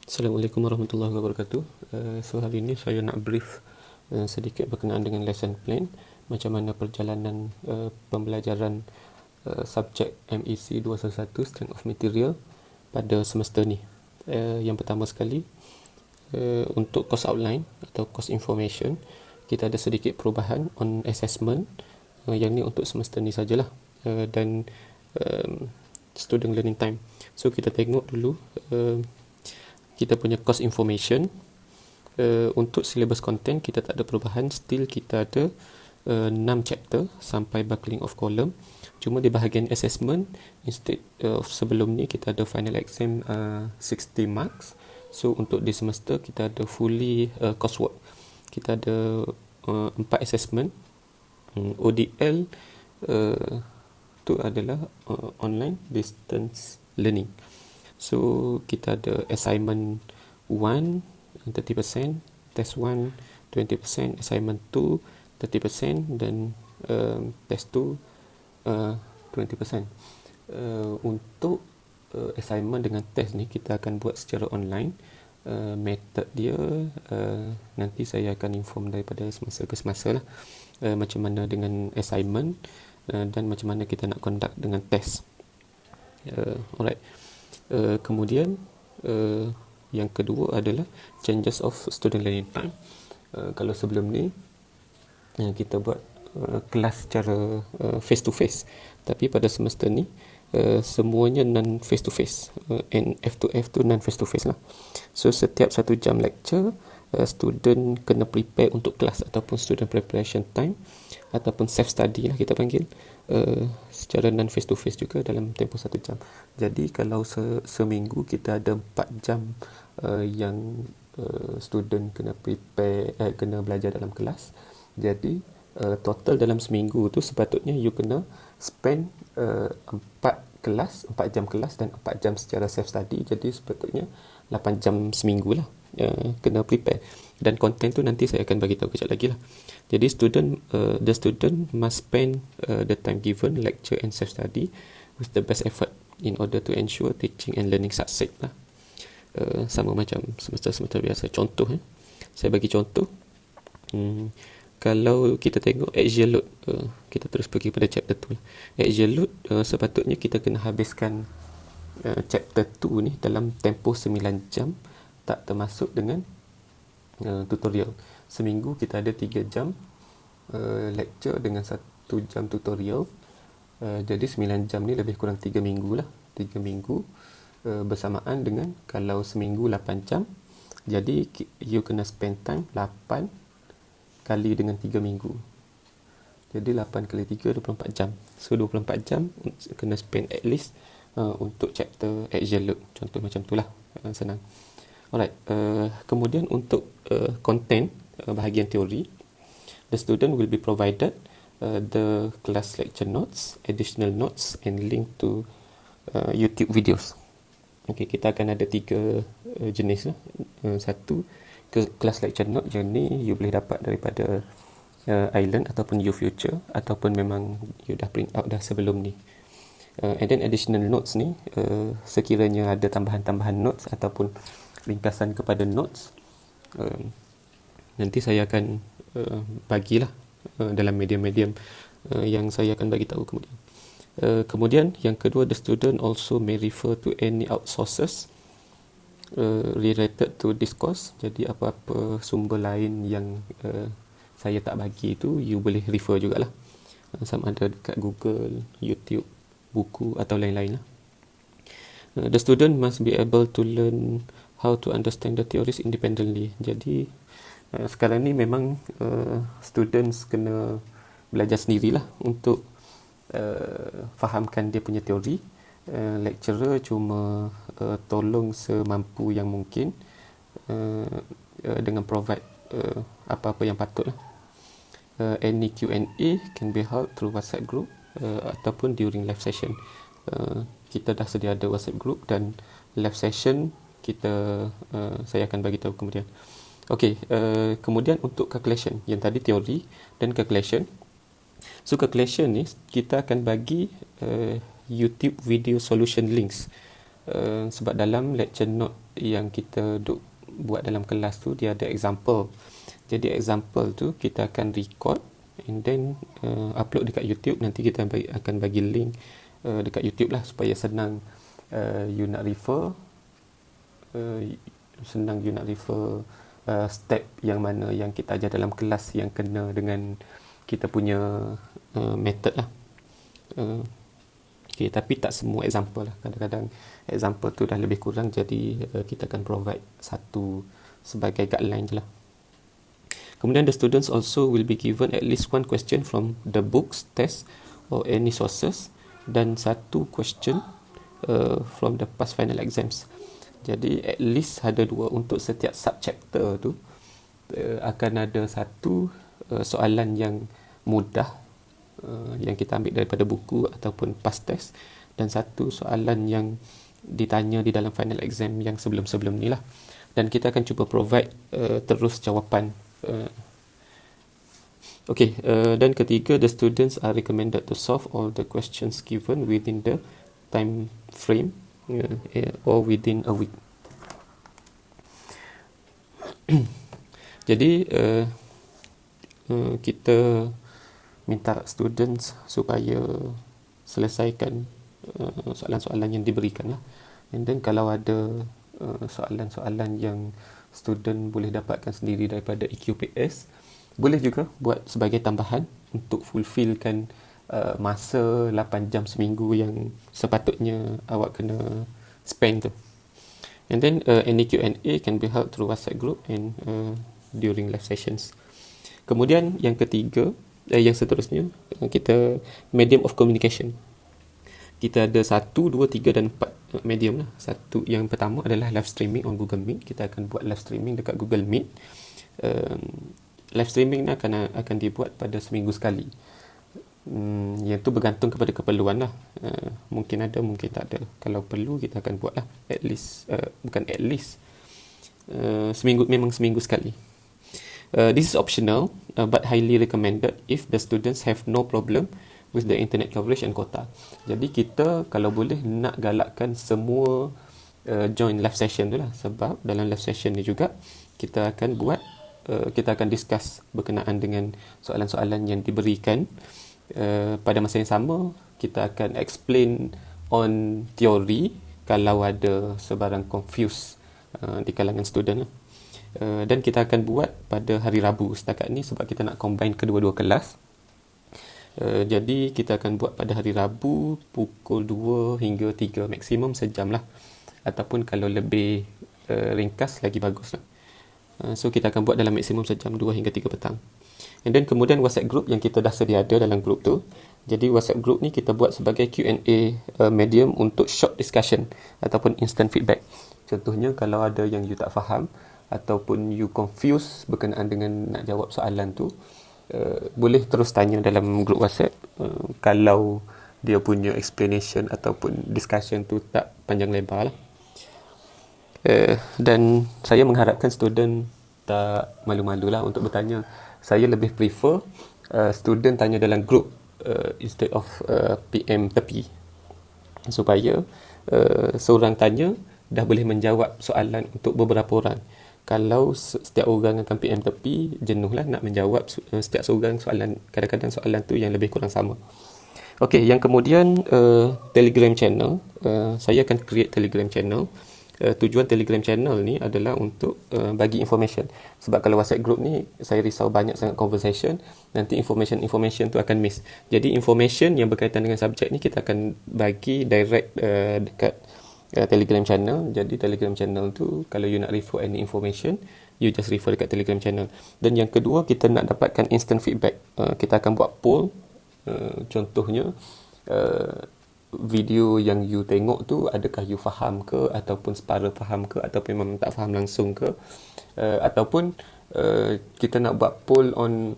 Assalamualaikum warahmatullahi wabarakatuh. So hari ini saya nak brief sedikit berkenaan dengan lesson plan, macam mana perjalanan pembelajaran subjek MEC 211 Strength of Material pada semester ni. Yang pertama sekali, untuk course outline atau course information, kita ada sedikit perubahan on assessment. Yang ni untuk semester ni sajalah, dan student learning time. So kita tengok dulu kita punya course information. Untuk syllabus content kita tak ada perubahan, still kita ada 6 chapter sampai buckling of column. Cuma di bahagian assessment, instead of sebelum ni kita ada final exam 60 marks. So untuk di semester kita ada fully coursework. Kita ada 4 assessment. ODL tu adalah online distance learning. So kita ada assignment 1 30%, test 1 20%, assignment 2 30%, dan test 2 20%. Untuk assignment dengan test ni kita akan buat secara online. Method dia nanti saya akan inform daripada semasa ke semasa lah, macam mana dengan assignment dan macam mana kita nak conduct dengan test. Alright. Kemudian yang kedua adalah changes of student learning time. Kalau sebelum ni kita buat kelas secara face to face, tapi pada semester ni semuanya non face to face, and F2F tu non face to face lah. So setiap 1 jam lecture, student kena prepare untuk kelas ataupun student preparation time ataupun self study lah kita panggil, secara non face to face juga dalam tempoh 1 jam. Jadi kalau seminggu kita ada 4 jam yang student kena prepare, kena belajar dalam kelas. Jadi total dalam seminggu tu sepatutnya you kena spend 4 jam kelas dan 4 jam secara self study. Jadi sepatutnya 8 jam seminggu lah kena prepare. Dan content tu nanti saya akan bagi tahu kejap lagi lah. Jadi the student must spend the time given, lecture and self study with the best effort in order to ensure teaching and learning succeed lah. Sama macam semester-semester biasa. Contoh, saya bagi contoh. Kalau kita tengok axial load, kita terus pergi pada chapter 2. Axial load sepatutnya kita kena habiskan chapter 2 ni dalam tempoh 9 jam, tak termasuk dengan tutorial. Seminggu kita ada 3 jam lecture dengan 1 jam tutorial. Jadi 9 jam ni lebih kurang 3 minggu lah. 3 minggu bersamaan dengan kalau seminggu 8 jam. Jadi you kena spend time 8 kali dengan 3 minggu. Jadi 8 kali 3 24 jam. So 24 jam kena spend at least untuk chapter axial load. Contoh macam tu lah, senang. Alright. Kemudian untuk content bahagian teori, the student will be provided the class lecture notes, additional notes and link to YouTube videos. Okay, kita akan ada 3 jenis lah. Satu, class lecture note. Yang ni you boleh dapat daripada Island ataupun YouFuture, ataupun memang you dah print out dah sebelum ni. And then additional notes ni, sekiranya ada tambahan-tambahan notes ataupun ringkasan kepada notes, nanti saya akan bagilah dalam medium-medium yang saya akan bagi tahu kemudian. Kemudian yang kedua, the student also may refer to any outsources related to this course. Jadi apa-apa sumber lain yang saya tak bagi itu, you boleh refer jugalah, sama ada dekat Google, YouTube, buku atau lain-lain lah. The student must be able to learn how to understand the theories independently. Jadi sekarang ni memang students kena belajar sendirilah untuk fahamkan dia punya teori. Lecturer cuma tolong semampu yang mungkin dengan provide apa-apa yang patut lah. Any Q&A can be held through WhatsApp group ataupun during live session. Kita dah sedia ada WhatsApp group, dan live session kita saya akan bagi tahu kemudian. Okey, kemudian untuk calculation, yang tadi teori dan calculation. So calculation ni kita akan bagi YouTube video solution links sebab dalam lecture note yang kita buat dalam kelas tu dia ada example. Jadi example tu kita akan record and then upload dekat YouTube. Nanti kita akan bagi link dekat YouTube lah supaya senang you nak refer step yang mana yang kita ajar dalam kelas yang kena dengan kita punya method lah. Okay, tapi tak semua example lah. Kadang-kadang example tu dah lebih kurang, jadi kita akan provide satu sebagai guideline je lah. Kemudian the students also will be given at least one question from the books, test or any sources, dan satu question from the past final exams. Jadi at least ada 2 untuk setiap subchapter tu. Akan ada satu soalan yang mudah yang kita ambil daripada buku ataupun past test, dan satu soalan yang ditanya di dalam final exam yang sebelum-sebelum ni lah. Dan kita akan cuba provide terus jawapan. Dan ketiga, the students are recommended to solve all the questions given within the time frame or within a week. Jadi kita minta students supaya selesaikan soalan-soalan yang diberikan lah. And then kalau ada soalan-soalan yang student boleh dapatkan sendiri daripada EQPS, boleh juga buat sebagai tambahan untuk fulfillkan masa 8 jam seminggu yang sepatutnya awak kena spend tu. And then any Q&A can be held through WhatsApp group and during live sessions. Kemudian yang ketiga, yang seterusnya, kita medium of communication. Kita ada 1, 2, 3 dan 4 medium lah. Satu, yang pertama adalah live streaming on Google Meet. Kita akan buat live streaming dekat Google Meet. Live streaming ni akan dibuat pada seminggu sekali. Yang tu bergantung kepada keperluan lah. Mungkin ada, mungkin tak ada. Kalau perlu kita akan buat lah. Memang seminggu sekali. This is optional but highly recommended if the students have no problem with the internet coverage and quota. Jadi kita kalau boleh nak galakkan semua join live session tu lah, sebab dalam live session ni juga kita akan discuss berkenaan dengan soalan-soalan yang diberikan. Pada masa yang sama kita akan explain on teori kalau ada sebarang confuse di kalangan student lah. Dan kita akan buat pada hari Rabu setakat ni sebab kita nak combine kedua-dua kelas. Jadi kita akan buat pada hari Rabu pukul 2 hingga 3, maksimum sejam lah. Ataupun kalau lebih ringkas lagi bagus lah. So kita akan buat dalam maksimum sejam, 2 hingga 3 petang. And then kemudian WhatsApp group yang kita dah sedia ada dalam group tu. Jadi WhatsApp group ni kita buat sebagai Q&A medium untuk short discussion ataupun instant feedback. Contohnya kalau ada yang you tak faham ataupun you confuse berkenaan dengan nak jawab soalan tu, boleh terus tanya dalam grup WhatsApp. Kalau dia punya explanation ataupun discussion tu tak panjang lebar lah. Dan saya mengharapkan student tak malu-malu lah untuk bertanya. Saya lebih prefer student tanya dalam grup instead of PM tepi, supaya seorang tanya dah boleh menjawab soalan untuk beberapa orang. Kalau setiap orang akan PM tepi, jenuhlah nak menjawab setiap seorang soalan. Kadang-kadang soalan tu yang lebih kurang sama. Okey, yang kemudian Telegram channel. Saya akan create Telegram channel. Tujuan Telegram channel ni adalah untuk bagi information. Sebab kalau WhatsApp group ni, saya risau banyak sangat conversation. Nanti information tu akan miss. Jadi information yang berkaitan dengan subjek ni kita akan bagi direct dekat Telegram channel. Jadi Telegram channel tu kalau you nak refer any information, you just refer dekat Telegram channel. Dan yang kedua, kita nak dapatkan instant feedback. Kita akan buat poll. Contohnya video yang you tengok tu, adakah you faham ke, ataupun separa faham ke, ataupun memang tak faham langsung ke, ataupun kita nak buat poll on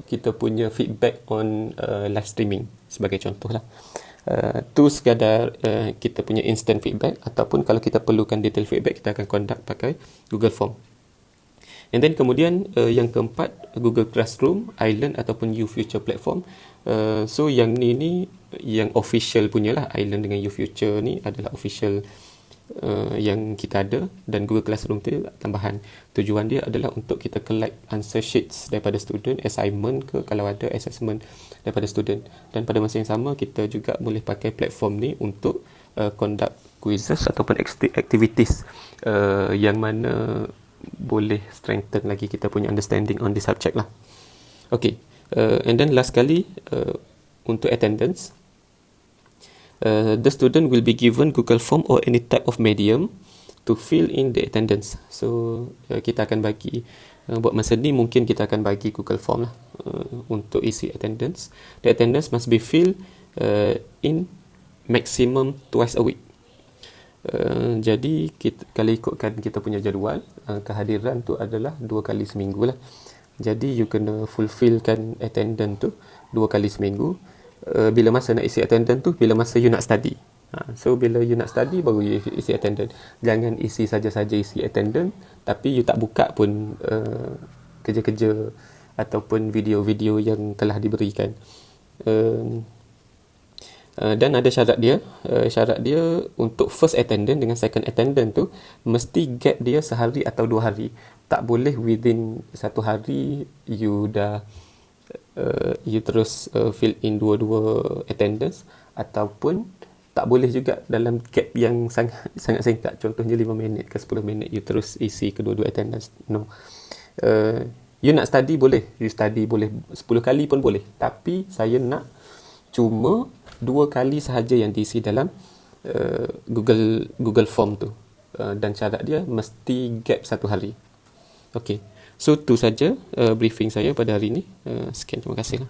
kita punya feedback on live streaming sebagai contoh lah. Tu sekadar kita punya instant feedback, ataupun kalau kita perlukan detail feedback, kita akan conduct pakai Google Form. And then kemudian yang keempat, Google Classroom, Island ataupun U Future Platform. So yang ni yang official punya lah, Island dengan YouFuture ni adalah official yang kita ada, dan Google Classroom tu tambahan. Tujuan dia adalah untuk kita collect answer sheets daripada student, assignment ke kalau ada assessment daripada student, dan pada masa yang sama kita juga boleh pakai platform ni untuk conduct quizzes ataupun activities yang mana boleh strengthen lagi kita punya understanding on the subject lah. Okay, and then last kali untuk attendance, the student will be given Google Form or any type of medium to fill in the attendance. So kita akan bagi buat masa ni mungkin kita akan bagi Google Form lah untuk isi attendance. The attendance must be filled in maximum twice a week. Jadi kalau ikutkan kita punya jadual, kehadiran tu adalah 2 kali seminggu lah. Jadi you kena fulfillkan attendance tu 2 kali seminggu. Bila masa nak isi attendance tu, bila masa you nak study. So bila you nak study baru you isi attendance. Jangan isi saja-saja isi attendance tapi you tak buka pun kerja-kerja ataupun video-video yang telah diberikan. Dan ada syarat dia. Syarat dia untuk first attendance dengan second attendance tu mesti gap dia sehari atau 2 hari. Tak boleh within 1 hari you dah you terus fill in dua-dua attendance, ataupun tak boleh juga dalam gap yang sangat singkat, contohnya 5 minit ke 10 minit you terus isi kedua-dua attendance. No. You nak study boleh, you study boleh 10 kali pun boleh, tapi saya nak cuma 2 kali sahaja yang diisi dalam Google Form tu, dan syarat dia mesti gap 1 hari. Okay, so tu saja briefing saya pada hari ini. Sekian, terima kasih lah.